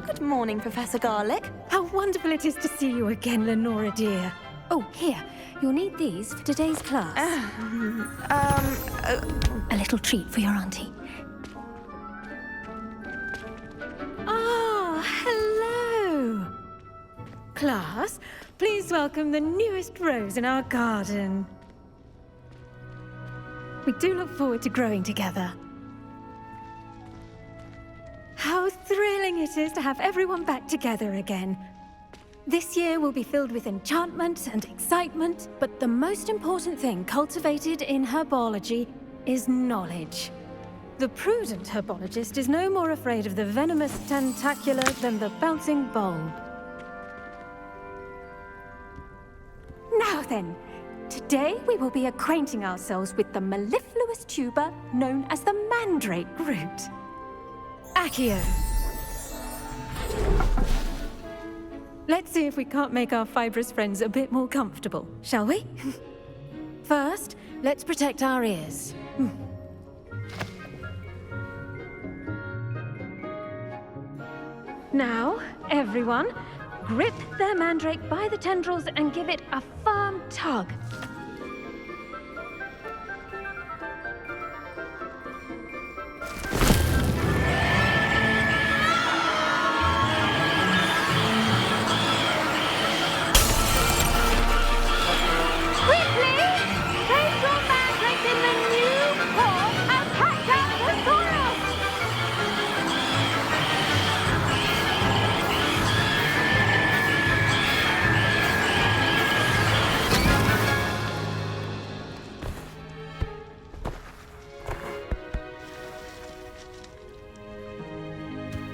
Good morning, Professor Garlick. How wonderful it is to see you again, Lenora dear. Oh, here. You'll need these for today's class. A little treat for your auntie. Oh, hello. Class, please welcome the newest rose in our garden. We do look forward to growing together. How thrilling it is to have everyone back together again. This year will be filled with enchantment and excitement, but the most important thing cultivated in herbology is knowledge. The prudent herbologist is no more afraid of the venomous tentacula than the bouncing bulb. Now then, today we will be acquainting ourselves with the mellifluous tuber known as the mandrake root. Accio. Let's see if we can't make our fibrous friends a bit more comfortable, shall we? First, let's protect our ears. Now, everyone, grip their mandrake by the tendrils and give it a firm tug.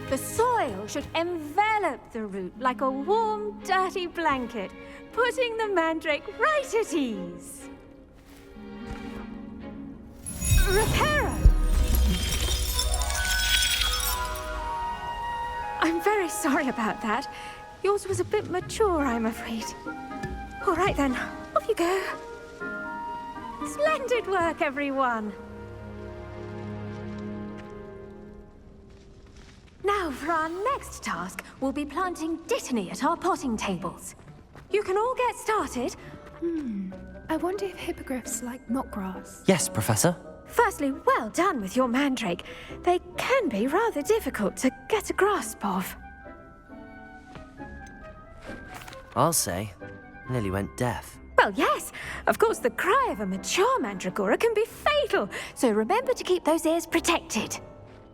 The soil should envelop the root like a warm, dirty blanket, putting the mandrake right at ease. Reparo! I'm very sorry about that. Yours was a bit mature, I'm afraid. All right then, off you go. Splendid work, everyone. Now, for our next task, we'll be planting dittany at our potting tables. You can all get started. I wonder if hippogriffs like knotgrass. Yes, Professor. Firstly, well done with your mandrake. They can be rather difficult to get a grasp of. I'll say. Nearly went deaf. Well, yes. Of course, the cry of a mature mandragora can be fatal, so remember to keep those ears protected.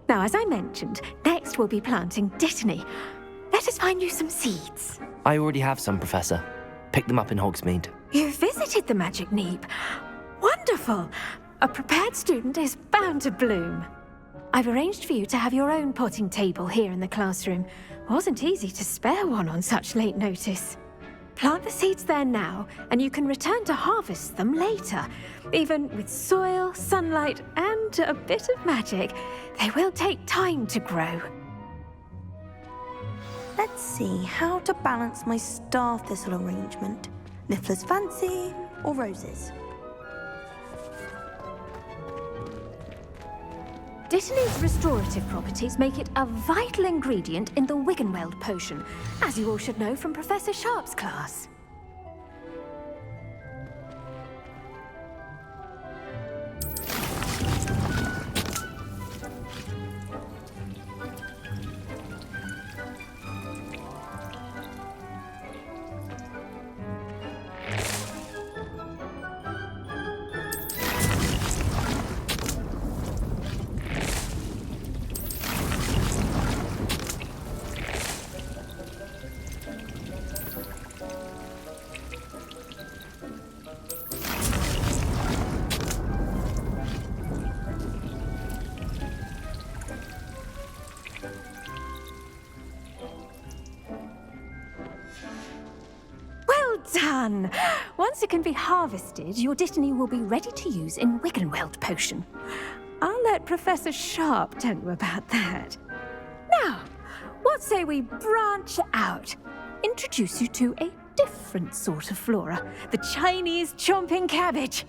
Now, as I mentioned, next we'll be planting dittany. Let us find you some seeds. I already have some, Professor. Picked them up in Hogsmeade. You visited the Magic Neep. Wonderful. A prepared student is bound to bloom. I've arranged for you to have your own potting table here in the classroom. Wasn't easy to spare one on such late notice. Plant the seeds there now, and you can return to harvest them later. Even with soil, sunlight, and a bit of magic, they will take time to grow. Let's see how to balance my star thistle arrangement. Niffler's fancy or roses? Dittany's restorative properties make it a vital ingredient in the Wiggenweld potion, as you all should know from Professor Sharp's class. Done! Once it can be harvested, your dittany will be ready to use in Wiggenweld potion. I'll let Professor Sharp tell you about that. Now, what say we branch out? Introduce you to a different sort of flora, the Chinese chomping cabbage.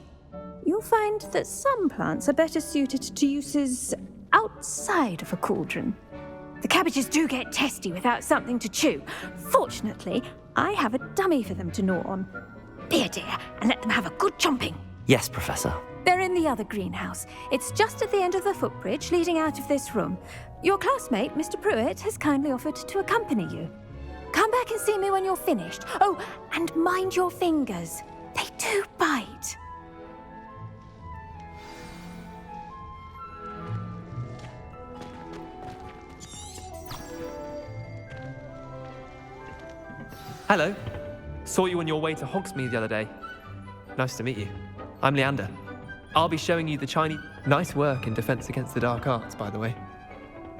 You'll find that some plants are better suited to uses outside of a cauldron. The cabbages do get testy without something to chew. Fortunately, I have a dummy for them to gnaw on. Be a dear and let them have a good chomping. Yes, Professor. They're in the other greenhouse. It's just at the end of the footbridge leading out of this room. Your classmate, Mr. Pruitt, has kindly offered to accompany you. Come back and see me when you're finished. Oh, and mind your fingers. They do bite. Hello. Saw you on your way to Hogsmeade the other day. Nice to meet you. I'm Leander. I'll be showing you the Chinese... Nice work in Defense Against the Dark Arts, by the way.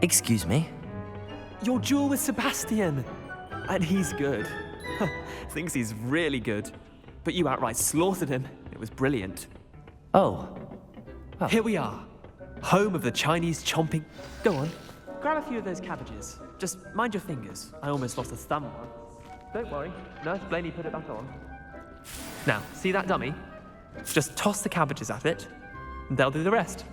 Excuse me? Your duel with Sebastian! And he's good. Thinks he's really good. But you outright slaughtered him. It was brilliant. Oh. Here we are. Home of the Chinese chomping... Go on. Grab a few of those cabbages. Just mind your fingers. I almost lost a thumb once. Don't worry. Nurse Blaney put it back on. Now, see that dummy? Just toss the cabbages at it, and they'll do the rest.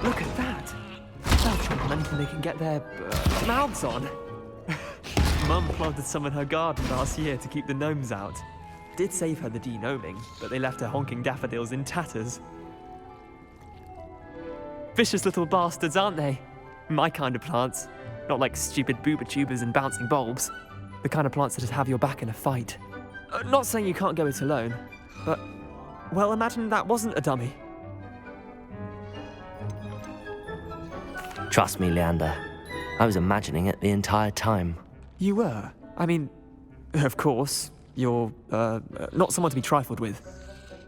Look at that! They'll trump on anything they can get their mouths on. Mum planted some in her garden last year to keep the gnomes out. Did save her the de-gnoming, but they left her honking daffodils in tatters. Vicious little bastards, aren't they? My kind of plants. Not like stupid booba tubers and bouncing bulbs. The kind of plants that just have your back in a fight. Not saying you can't go it alone, but... Well, imagine that wasn't a dummy. Trust me, Leander. I was imagining it the entire time. You were? I mean, of course, you're, not someone to be trifled with.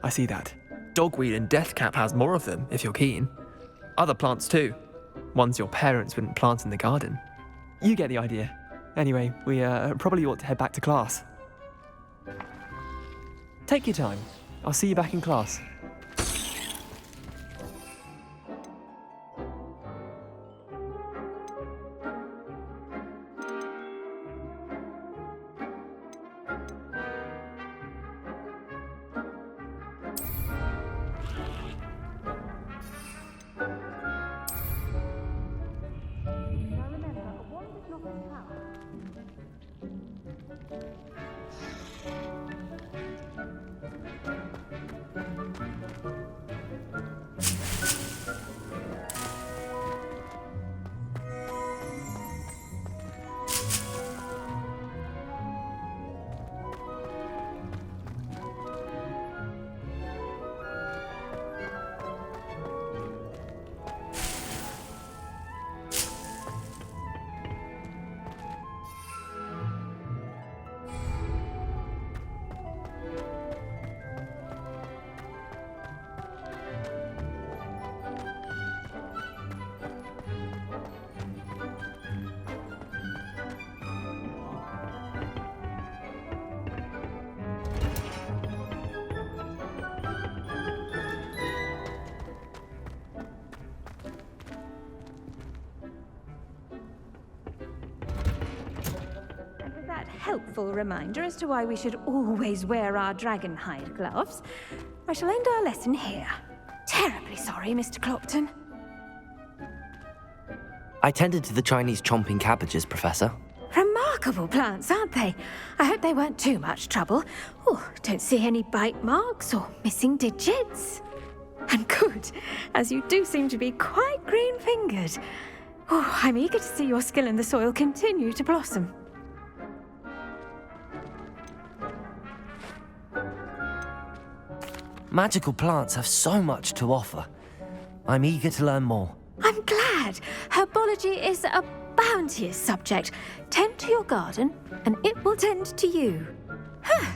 I see that. Dogweed and deathcap has more of them, if you're keen. Other plants too. Ones your parents wouldn't plant in the garden. You get the idea. Anyway, we, probably ought to head back to class. Take your time. I'll see you back in class. Helpful reminder as to why we should always wear our dragon hide gloves. I shall end our lesson here. Terribly sorry, Mr. Clopton. I tended to the Chinese chomping cabbages, Professor. Remarkable plants, aren't they? I hope they weren't too much trouble. Oh, don't see any bite marks or missing digits. And good, as you do seem to be quite green-fingered. Oh, I'm eager to see your skill in the soil continue to blossom. Magical plants have so much to offer. I'm eager to learn more. I'm glad. Herbology is a bounteous subject. Tend to your garden, and it will tend to you. Huh.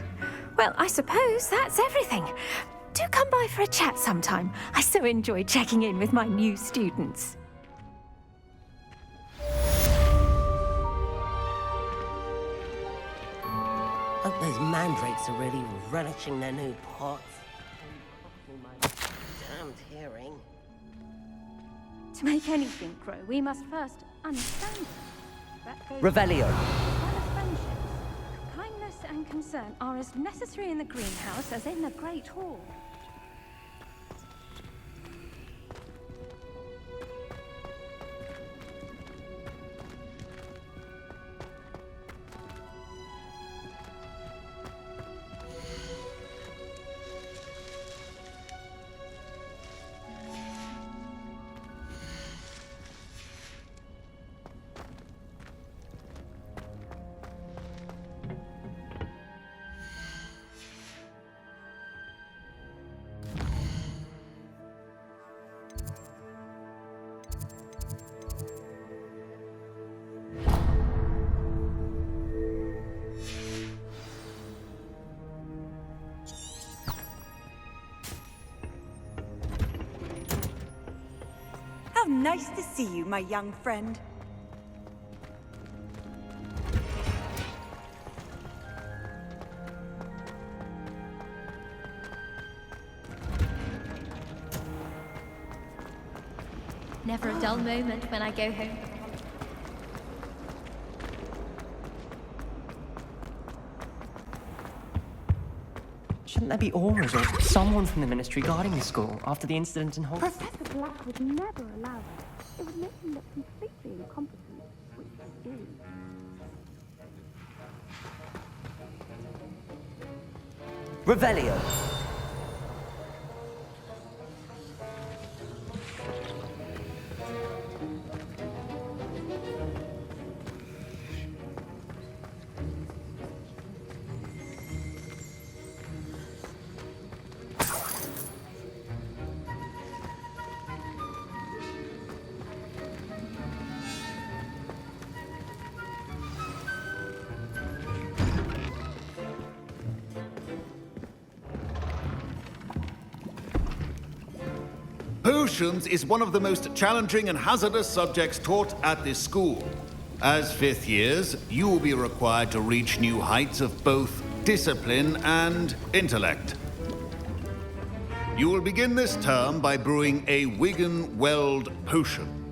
Well, I suppose that's everything. Do come by for a chat sometime. I so enjoy checking in with my new students. Hope those mandrakes are really relishing their new pots. My damned hearing. To make anything grow, we must first understand it. That goes Revelio. as well as friendships. Kindness and concern are as necessary in the greenhouse as in the Great Hall. How nice to see you, my young friend. Never a dull moment when I go home. Shouldn't there be auras or someone from the ministry guarding the school after the incident in Hogwarts? Professor Black would never allow that. It would make him look completely incompetent, which is scary. Revelio. Potions is one of the most challenging and hazardous subjects taught at this school. As fifth years, you will be required to reach new heights of both discipline and intellect. You will begin this term by brewing a Wigan-Weld potion.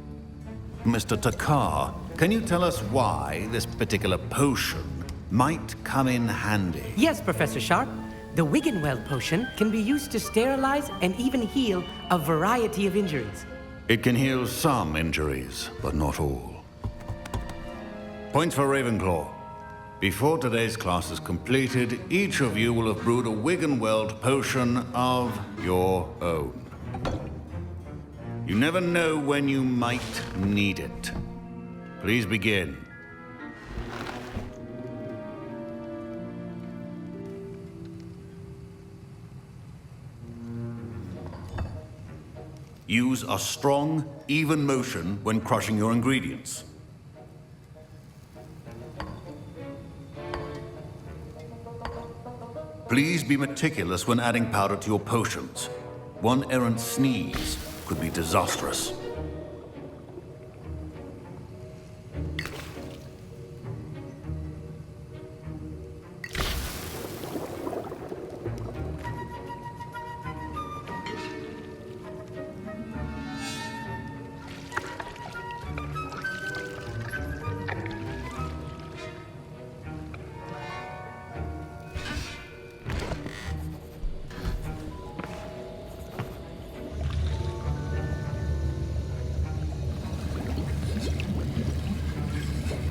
Mr. Takar, can you tell us why this particular potion might come in handy? Yes, Professor Sharp. The Wiggenweld potion can be used to sterilize and even heal a variety of injuries. It can heal some injuries, but not all. Points for Ravenclaw. Before today's class is completed, each of you will have brewed a Wiggenweld potion of your own. You never know when you might need it. Please begin. Use a strong, even motion when crushing your ingredients. Please be meticulous when adding powder to your potions. One errant sneeze could be disastrous.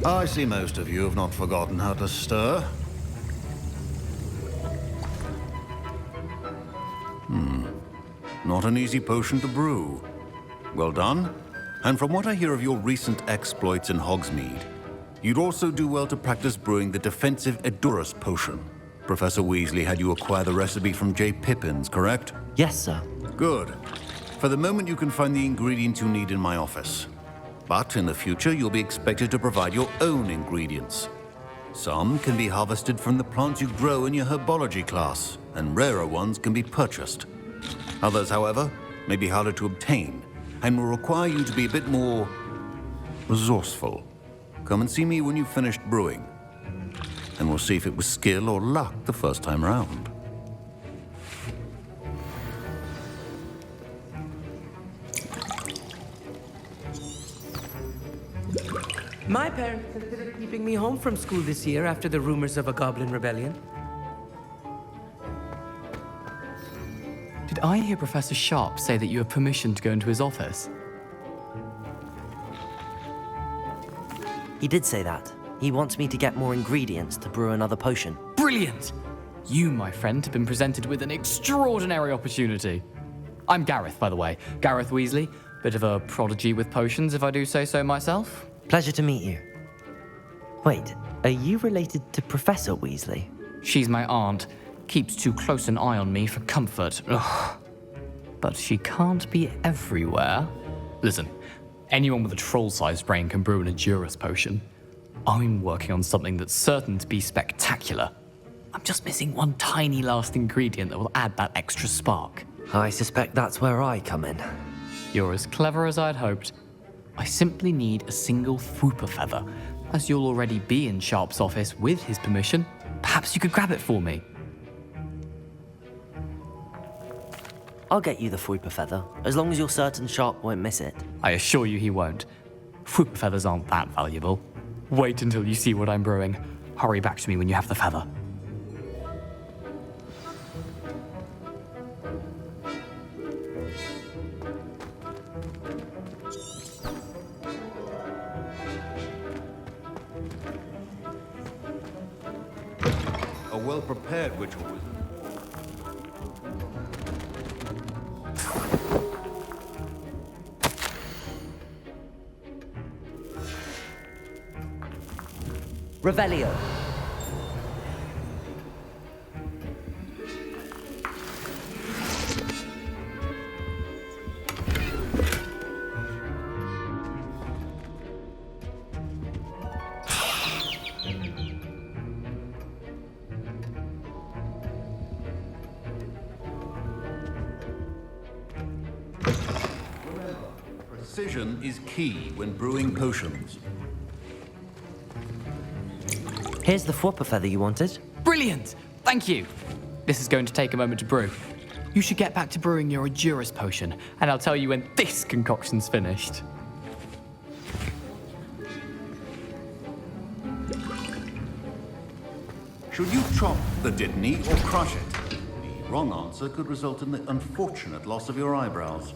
I see most of you have not forgotten how to stir. Not an easy potion to brew. Well done. And from what I hear of your recent exploits in Hogsmeade, you'd also do well to practice brewing the defensive Edurus potion. Professor Weasley had you acquire the recipe from J. Pippin's, correct? Yes, sir. Good. For the moment, you can find the ingredients you need in my office. But in the future, you'll be expected to provide your own ingredients. Some can be harvested from the plants you grow in your herbology class, and rarer ones can be purchased. Others, however, may be harder to obtain, and will require you to be a bit more resourceful. Come and see me when you've finished brewing, and we'll see if it was skill or luck the first time round. My parents considered keeping me home from school this year after the rumors of a goblin rebellion. Did I hear Professor Sharp say that you have permission to go into his office? He did say that. He wants me to get more ingredients to brew another potion. Brilliant! You, my friend, have been presented with an extraordinary opportunity. I'm Gareth, by the way. Gareth Weasley. Bit of a prodigy with potions, if I do say so myself. Pleasure to meet you. Wait, are you related to Professor Weasley? She's my aunt. Keeps too close an eye on me for comfort. Ugh. But she can't be everywhere. Listen, anyone with a troll-sized brain can brew an Endurus potion. I'm working on something that's certain to be spectacular. I'm just missing one tiny last ingredient that will add that extra spark. I suspect that's where I come in. You're as clever as I'd hoped. I simply need a single Fwooper feather. As you'll already be in Sharp's office with his permission, perhaps you could grab it for me. I'll get you the Fwooper feather, as long as you're certain Sharp won't miss it. I assure you he won't. Fwooper feathers aren't that valuable. Wait until you see what I'm brewing. Hurry back to me when you have the feather. A well-prepared ritual wizard. Revelio. Precision is key when brewing potions. Here's the Fwooper feather you wanted. Brilliant! Thank you! This is going to take a moment to brew. You should get back to brewing your Endurus potion, and I'll tell you when this concoction's finished. Should you chop the Dittany or crush it? The wrong answer could result in the unfortunate loss of your eyebrows.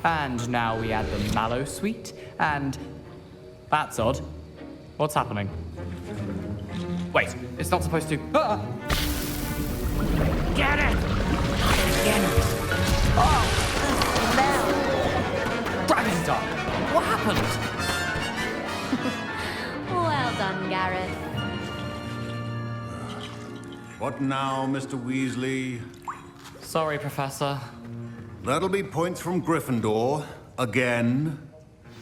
And now we add the mallow sweet, and... That's odd. What's happening? Wait, it's not supposed to... Ah! Get it! Get it! Oh! Dragon's What happened? Well done, Gareth. What now, Mr. Weasley? Sorry, Professor. That'll be points from Gryffindor. Again.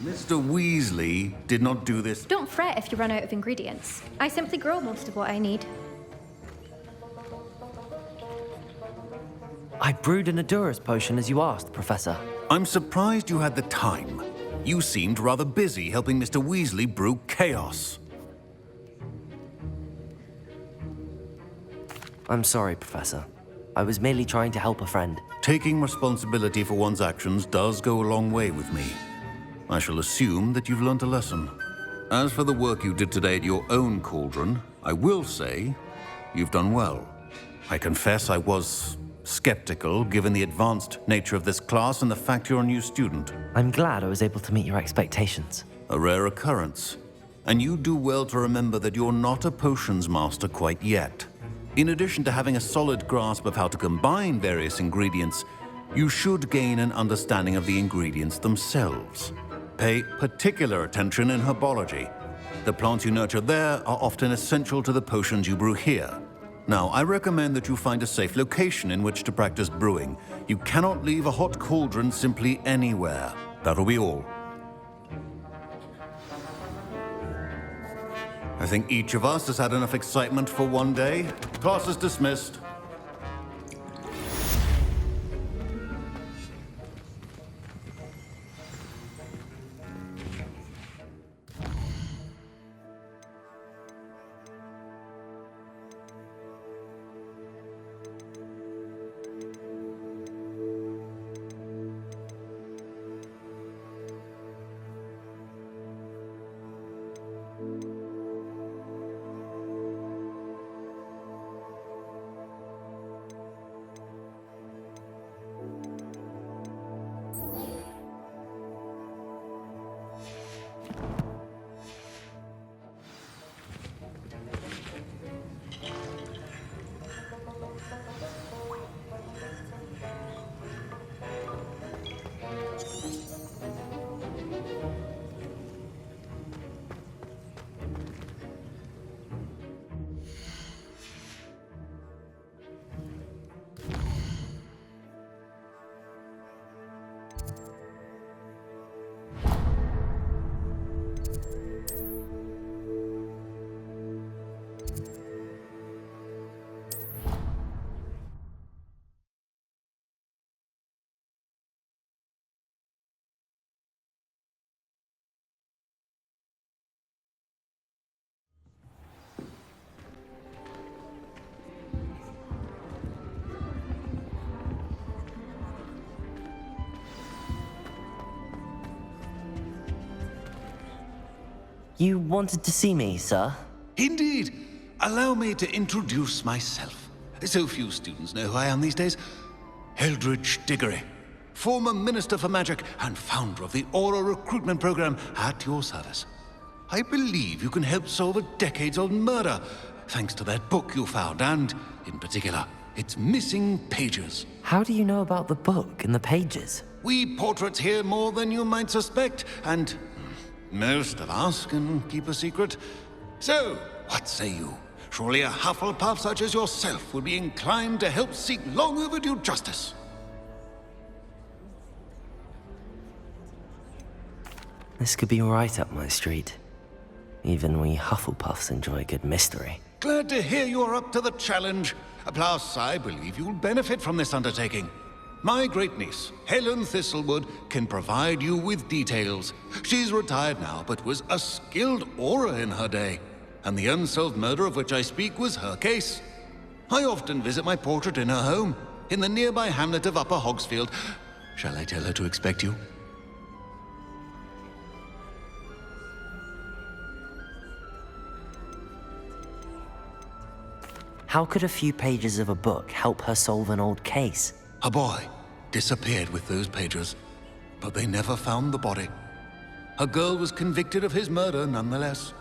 Mr. Weasley did not do this. Don't fret if you run out of ingredients. I simply grow most of what I need. I brewed an Endurus potion as you asked, Professor. I'm surprised you had the time. You seemed rather busy helping Mr. Weasley brew chaos. I'm sorry, Professor. I was merely trying to help a friend. Taking responsibility for one's actions does go a long way with me. I shall assume that you've learnt a lesson. As for the work you did today at your own cauldron, I will say you've done well. I confess I was skeptical, given the advanced nature of this class and the fact you're a new student. I'm glad I was able to meet your expectations. A rare occurrence. And you do well to remember that you're not a potions master quite yet. In addition to having a solid grasp of how to combine various ingredients, you should gain an understanding of the ingredients themselves. Pay particular attention in herbology. The plants you nurture there are often essential to the potions you brew here. Now, I recommend that you find a safe location in which to practice brewing. You cannot leave a hot cauldron simply anywhere. That'll be all. I think each of us has had enough excitement for one day. Class is dismissed. You wanted to see me, sir? Indeed. Allow me to introduce myself. So few students know who I am these days. Eldridge Diggory, former Minister for Magic and founder of the Aura Recruitment Program at your service. I believe you can help solve a decades-old murder, thanks to that book you found, and, in particular, its missing pages. How do you know about the book and the pages? We portraits hear more than you might suspect, and most of us can keep a secret. So, what say you? Surely a Hufflepuff such as yourself would be inclined to help seek long overdue justice. This could be right up my street. Even we Hufflepuffs enjoy a good mystery. Glad to hear you're up to the challenge. Plus, I believe you'll benefit from this undertaking. My great-niece, Helen Thistlewood, can provide you with details. She's retired now, but was a skilled aura in her day. And the unsolved murder of which I speak was her case. I often visit my portrait in her home, in the nearby hamlet of Upper Hogsfield. Shall I tell her to expect you? How could a few pages of a book help her solve an old case? A boy disappeared with those pages, but they never found the body. A girl was convicted of his murder nonetheless.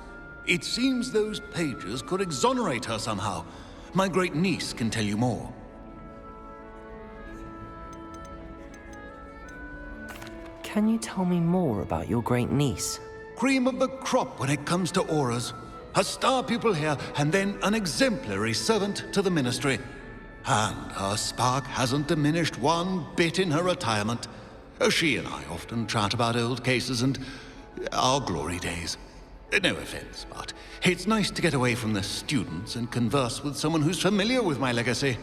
It seems those pages could exonerate her somehow. My great-niece can tell you more. Can you tell me more about your great-niece? Cream of the crop when it comes to auras. A star pupil here, and then an exemplary servant to the ministry. And her spark hasn't diminished one bit in her retirement. She and I often chat about old cases and our glory days. No offense, but it's nice to get away from the students and converse with someone who's familiar with my legacy.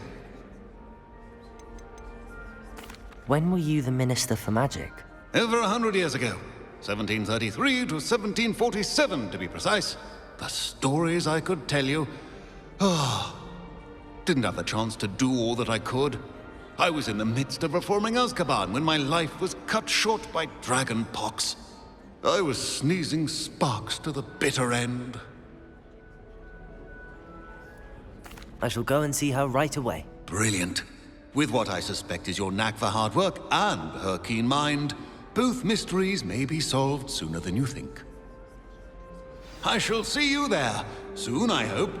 When were you the Minister for Magic? Over 100 years ago. 1733 to 1747, to be precise. The stories I could tell you. Didn't have the chance to do all that I could. I was in the midst of reforming Azkaban when my life was cut short by dragon pox. I was sneezing sparks to the bitter end. I shall go and see her right away. Brilliant. With what I suspect is your knack for hard work and her keen mind, both mysteries may be solved sooner than you think. I shall see you there, soon I hope.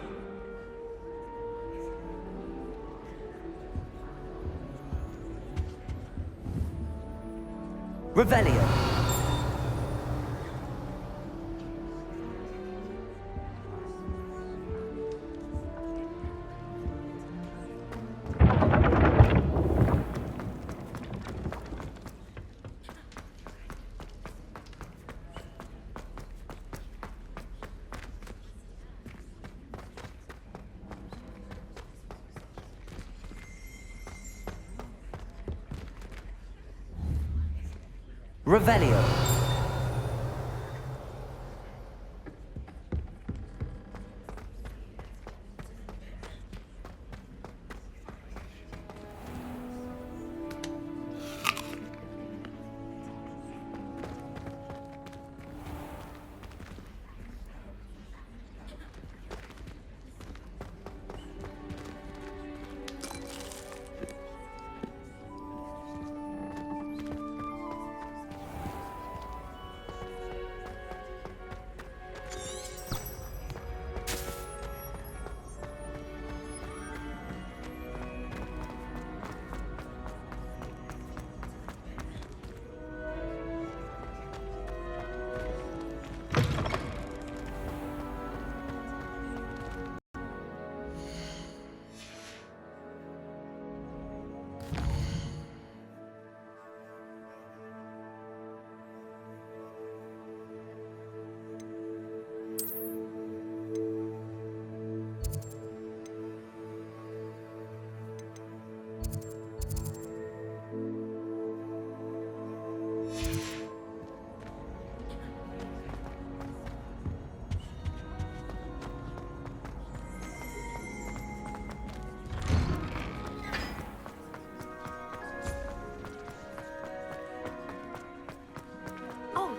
Revelio. Revelio.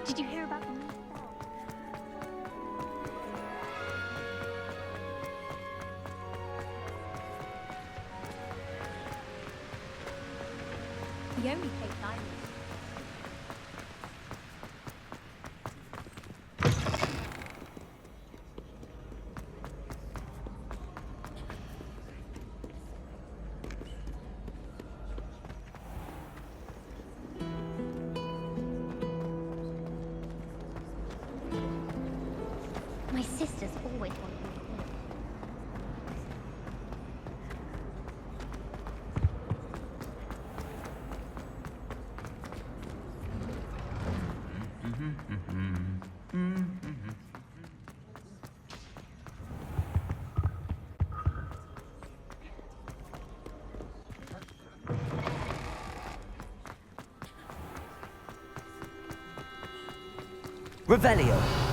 Did you hear about the new We only pay diamonds. My sister's always wanted me to quit. Revelio.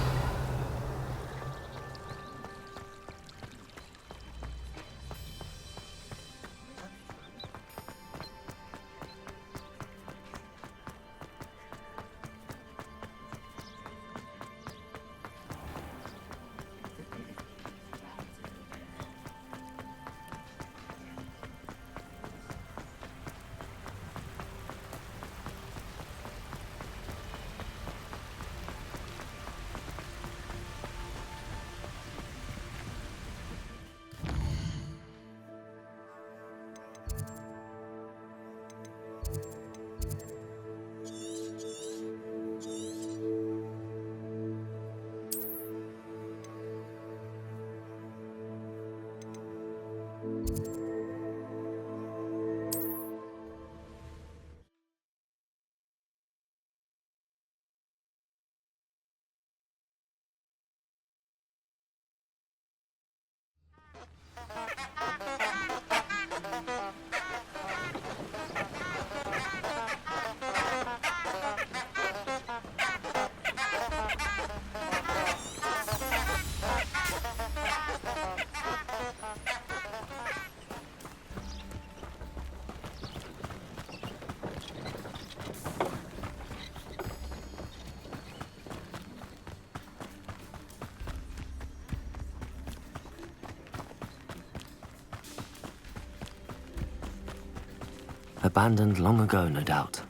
Abandoned long ago, no doubt.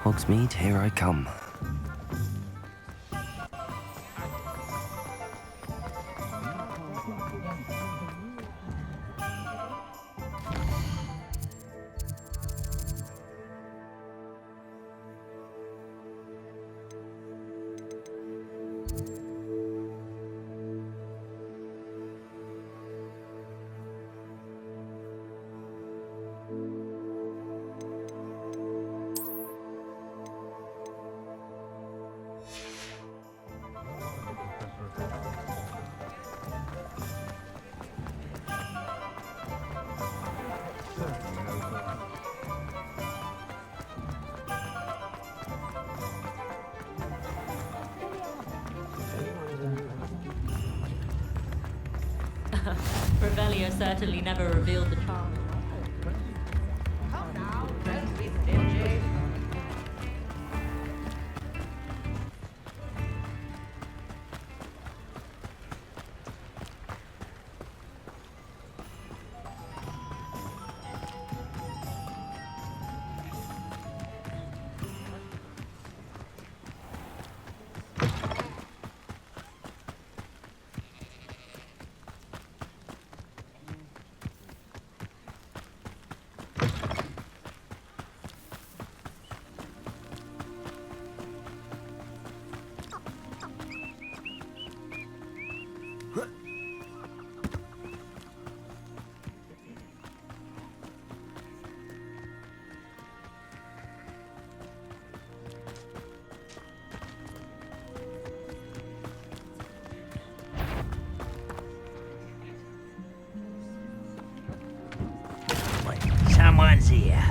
Hogsmeade, here I come. Revelio certainly never revealed the charm. Someone's here.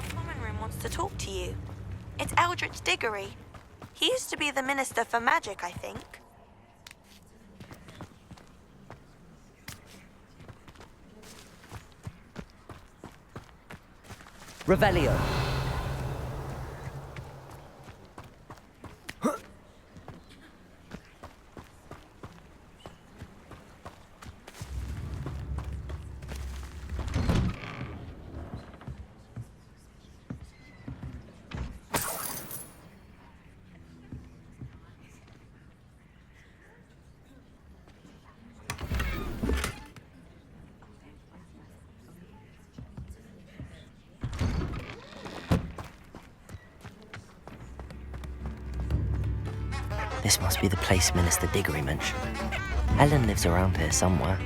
Common room wants to talk to you. It's Eldritch Diggory. He used to be the Minister for Magic, I think. Revelio. This must be the place Minister Diggory mentioned. Ellen lives around here somewhere.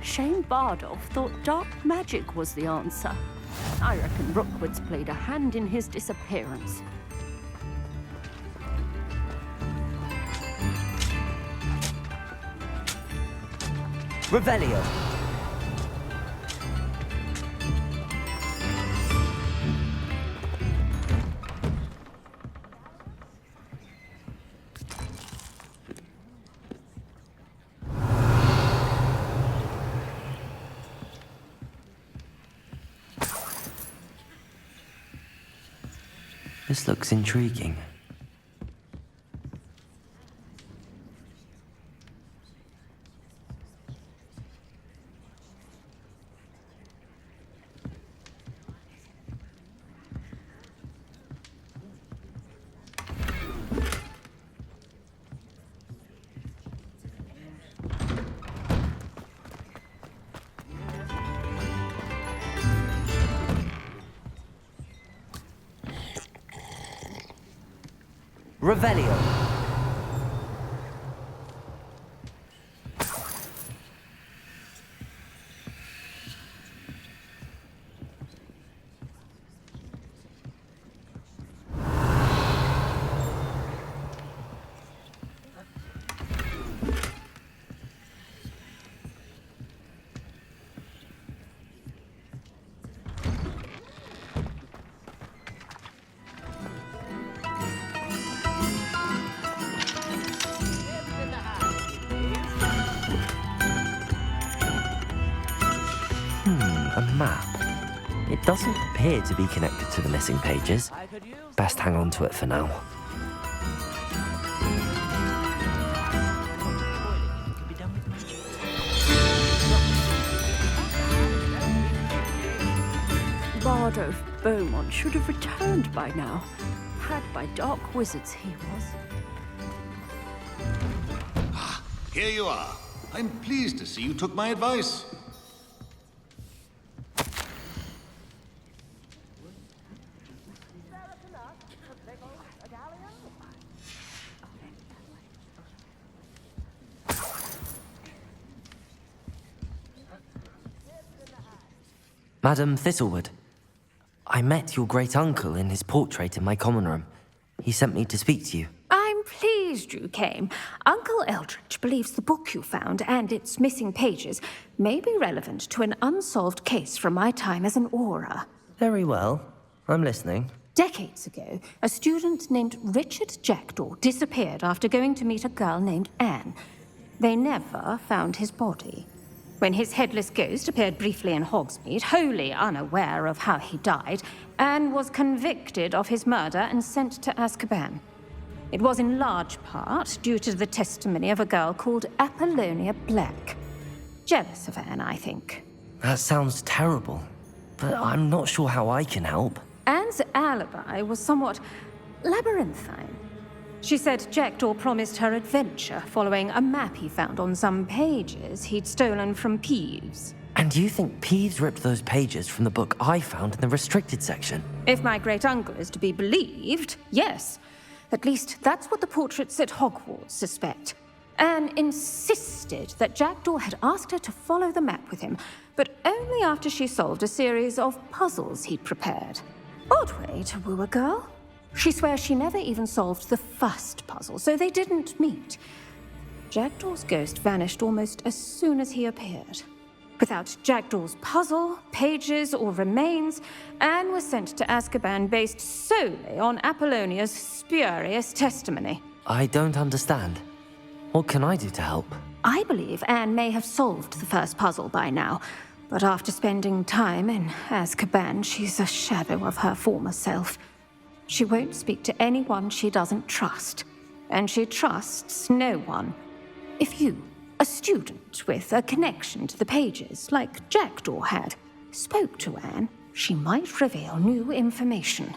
Shane Bardolph thought dark magic was the answer. I reckon Rookwood's played a hand in his disappearance. Revelio. This looks intriguing. Revelio. A map. It doesn't appear to be connected to the missing pages. Best hang on to it for now. Bard of Beaumont should have returned by now. Had by dark wizards he was. Here you are. I'm pleased to see you took my advice. Madam Thistlewood, I met your great-uncle in his portrait in my common room. He sent me to speak to you. I'm pleased you came. Uncle Eldridge believes the book you found and its missing pages may be relevant to an unsolved case from my time as an aura. Very well. I'm listening. Decades ago, a student named Richard Jackdaw disappeared after going to meet a girl named Anne. They never found his body. When his headless ghost appeared briefly in Hogsmeade, wholly unaware of how he died, Anne was convicted of his murder and sent to Azkaban. It was in large part due to the testimony of a girl called Apollonia Black. Jealous of Anne, I think. That sounds terrible, but I'm not sure how I can help. Anne's alibi was somewhat labyrinthine. She said Jackdaw promised her adventure following a map he found on some pages he'd stolen from Peeves. And do you think Peeves ripped those pages from the book I found in the restricted section? If my great-uncle is to be believed, yes. At least that's what the portraits at Hogwarts suspect. Anne insisted that Jackdaw had asked her to follow the map with him, but only after she solved a series of puzzles he'd prepared. Odd way to woo a girl. She swears she never even solved the first puzzle, so they didn't meet. Jackdaw's ghost vanished almost as soon as he appeared. Without Jackdaw's puzzle, pages, or remains, Anne was sent to Azkaban based solely on Apollonia's spurious testimony. I don't understand. What can I do to help? I believe Anne may have solved the first puzzle by now, but after spending time in Azkaban, she's a shadow of her former self. She won't speak to anyone she doesn't trust, and she trusts no one. If you, a student with a connection to the pages, like Jackdaw had, spoke to Anne, she might reveal new information.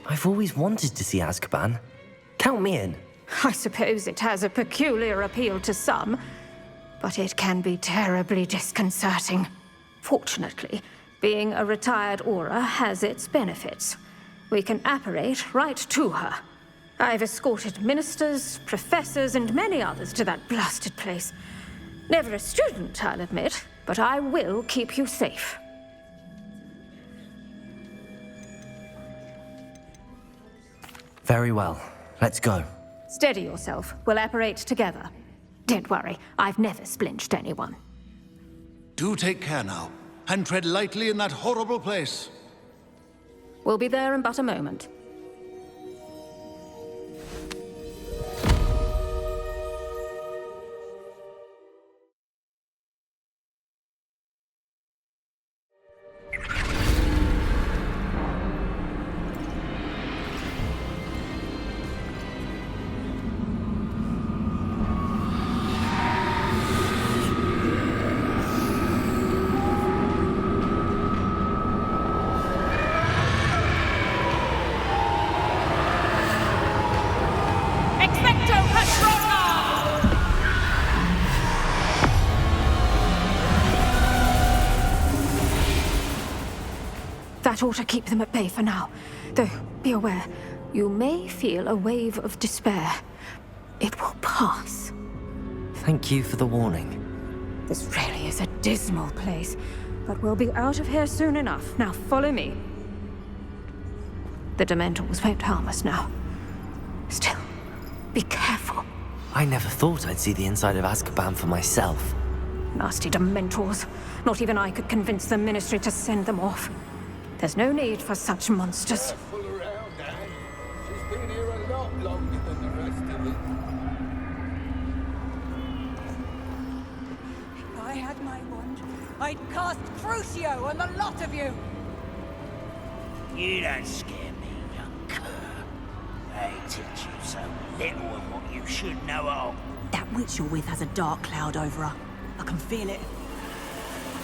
I've always wanted to see Azkaban. Count me in. I suppose it has a peculiar appeal to some, but it can be terribly disconcerting. Fortunately, being a retired aura has its benefits. We can apparate right to her. I've escorted ministers, professors, and many others to that blasted place. Never a student, I'll admit, but I will keep you safe. Very well. Let's go. Steady yourself. We'll apparate together. Don't worry, I've never splinched anyone. Do take care now, and tread lightly in that horrible place. We'll be there in but a moment. That ought to keep them at bay for now. Though, be aware, you may feel a wave of despair. It will pass. Thank you for the warning. This really is a dismal place, but we'll be out of here soon enough. Now follow me. The Dementors won't harm us now. Still, be careful. I never thought I'd see the inside of Azkaban for myself. Nasty Dementors. Not even I could convince the Ministry to send them off. There's no need for such monsters. If I had my wand, I'd cast Crucio on the lot of you! You don't scare me, young cur. They teach you so little of what you should know of. That witch you're with has a dark cloud over her. I can feel it.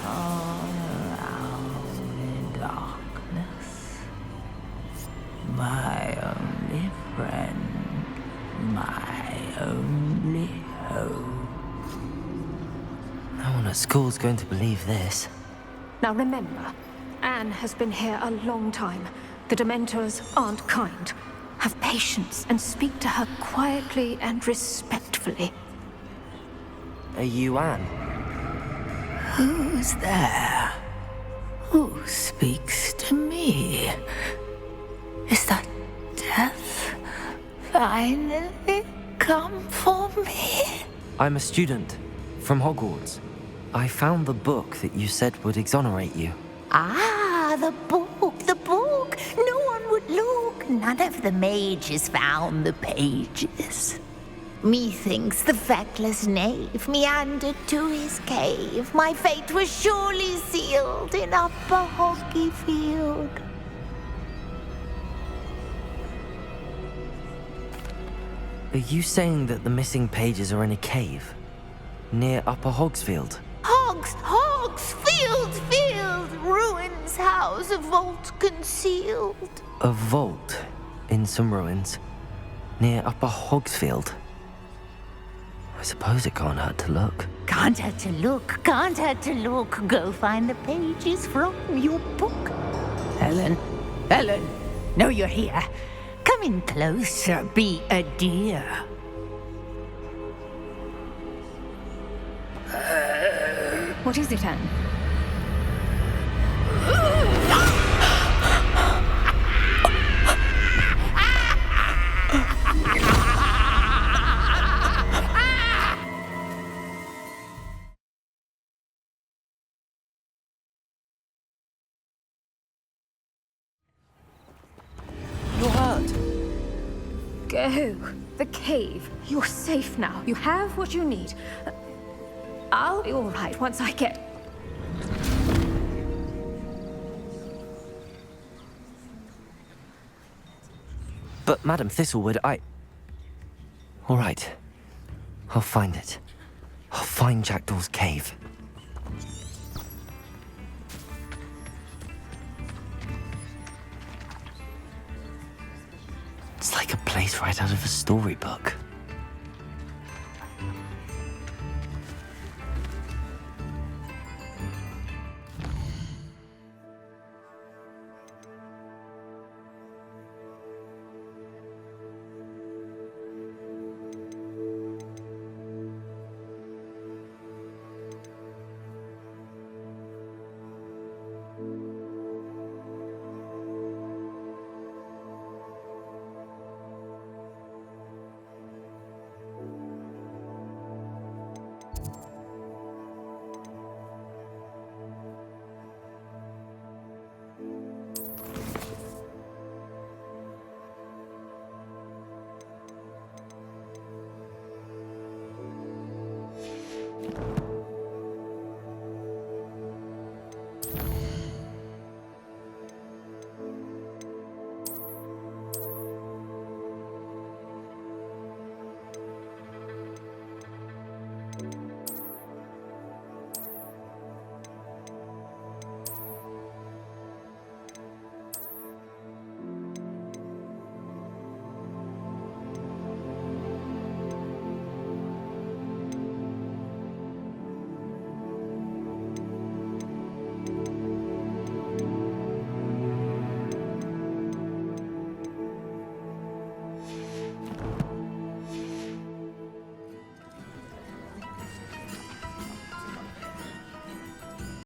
All around in darkness. My only friend. My only hope. No one at school's going to believe this. Now remember, Anne has been here a long time. The Dementors aren't kind. Have patience and speak to her quietly and respectfully. Are you Anne? Who's there? Who speaks to me? Is that death finally come for me? I'm a student from Hogwarts. I found the book that you said would exonerate you. Ah, the book, the book. No one would look. None of the mages found the pages. Methinks the feckless knave meandered to his cave. My fate was surely sealed in Upper Hoggy Field. Are you saying that the missing pages are in a cave? Near Upper Hogsfield? Field, ruins house, a vault concealed. A vault in some ruins? Near Upper Hogsfield? I suppose it can't hurt to look. Can't hurt to look, can't hurt to look. Go find the pages from your book. Helen, know you're here. Come in closer, be a dear. What is it, Anne? You're hurt. Go. The cave. You're safe now. You have what you need. I'll be all right once I get... But, Madam Thistlewood, All right. I'll find it. I'll find Jackdaw's cave. It's like a place right out of a storybook.